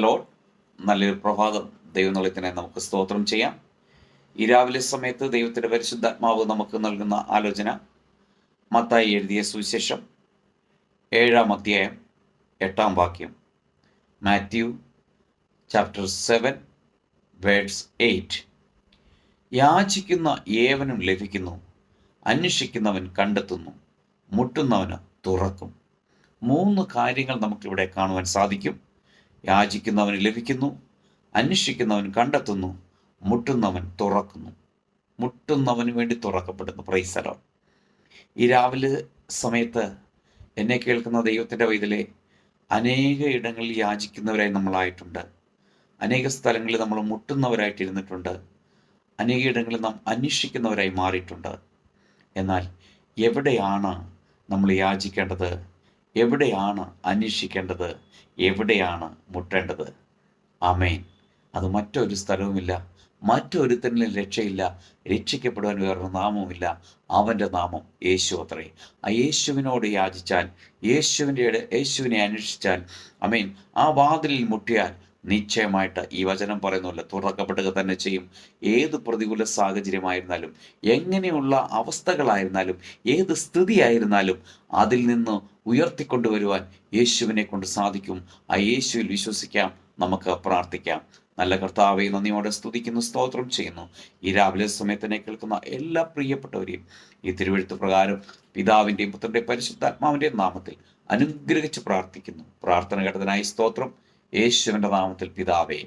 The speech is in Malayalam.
The Lord. നല്ലൊരു പ്രഭാതം ദൈവനാമത്തിന് നമുക്ക് സ്തോത്രം ചെയ്യാം. ഈ രാവിലെ സമയത്ത് ദൈവത്തിൻ്റെ പരിശുദ്ധാത്മാവ് നമുക്ക് നൽകുന്ന ആലോചന മത്തായി എഴുതിയ സുവിശേഷം 7-ാം അധ്യായം 8-ാം വാക്യം. Matthew chapter 7 verse 8. യാചിക്കുന്ന ഏവനും ലഭിക്കുന്നു, അന്വേഷിക്കുന്നവൻ കണ്ടെത്തുന്നു, മുട്ടുന്നവന് തുറക്കും. 3 കാര്യങ്ങൾ നമുക്കിവിടെ കാണുവാൻ സാധിക്കും. യാചിക്കുന്നവന് ലഭിക്കുന്നു, അന്വേഷിക്കുന്നവൻ കണ്ടെത്തുന്നു, മുട്ടുന്നവൻ തുറക്കുന്നു. മുട്ടുന്നവന് വേണ്ടി തുറക്കപ്പെടുന്നു. Praise the Lord. ഈ രാവിലെ സമയത്ത് എന്നെ കേൾക്കുന്ന ദൈവത്തിൻ്റെ വൈതലേ, അനേക ഇടങ്ങളിൽ യാചിക്കുന്നവരായി നമ്മളായിട്ടുണ്ട്. അനേക സ്ഥലങ്ങളിൽ നമ്മൾ മുട്ടുന്നവരായിട്ടിരുന്നിട്ടുണ്ട്. അനേക ഇടങ്ങളിൽ നാം അന്വേഷിക്കുന്നവരായി മാറിയിട്ടുണ്ട്. എന്നാൽ എവിടെയാണ് നമ്മൾ യാചിക്കേണ്ടത്? എവിടെയാണ് അന്വേഷിക്കേണ്ടത്? എവിടെയാണ് മുട്ടേണ്ടത്? ആമേൻ. അത് മറ്റൊരു സ്ഥലവുമില്ല, മറ്റൊരുത്തനിലും രക്ഷയില്ല. രക്ഷിക്കപ്പെടുവാൻ വേറൊരു നാമവുമില്ല. അവൻ്റെ നാമം യേശു അത്രേ. ആ യേശുവിനോട് യാചിച്ചാൽ, യേശുവിനെ അന്വേഷിച്ചാൽ, ആമേൻ, ആ വാതിലിൽ മുട്ടിയാൽ നിശ്ചയമായിട്ട് ഈ വചനം പറയുന്നില്ല, തുറക്കപ്പെടുക തന്നെ ചെയ്യും. ഏത് പ്രതികൂല സാഹചര്യമായിരുന്നാലും, എങ്ങനെയുള്ള അവസ്ഥകളായിരുന്നാലും, ഏത് സ്ഥിതിയായിരുന്നാലും അതിൽ നിന്ന് ഉയർത്തിക്കൊണ്ടുവരുവാൻ യേശുവിനെ കൊണ്ട് സാധിക്കും. ആ യേശുവിൽ വിശ്വസിക്കാം, നമുക്ക് പ്രാർത്ഥിക്കാം. നല്ല കർത്താവെ, നന്ദിയോടെ സ്തുതിക്കുന്നു, സ്തോത്രം ചെയ്യുന്നു. ഈ രാവിലെ സമയത്തിനെ കേൾക്കുന്ന എല്ലാ പ്രിയപ്പെട്ടവരെയും ഈ തിരുവെഴുത്ത് പ്രകാരം പിതാവിൻ്റെയും പുത്രൻ്റെയും പരിശുദ്ധാത്മാവിൻ്റെയും നാമത്തിൽ അനുഗ്രഹിച്ച് പ്രാർത്ഥിക്കുന്നു. പ്രാർത്ഥന കേട്ടതിനായി സ്തോത്രം. യേശുവിൻ്റെ നാമത്തിൽ പിതാവേ,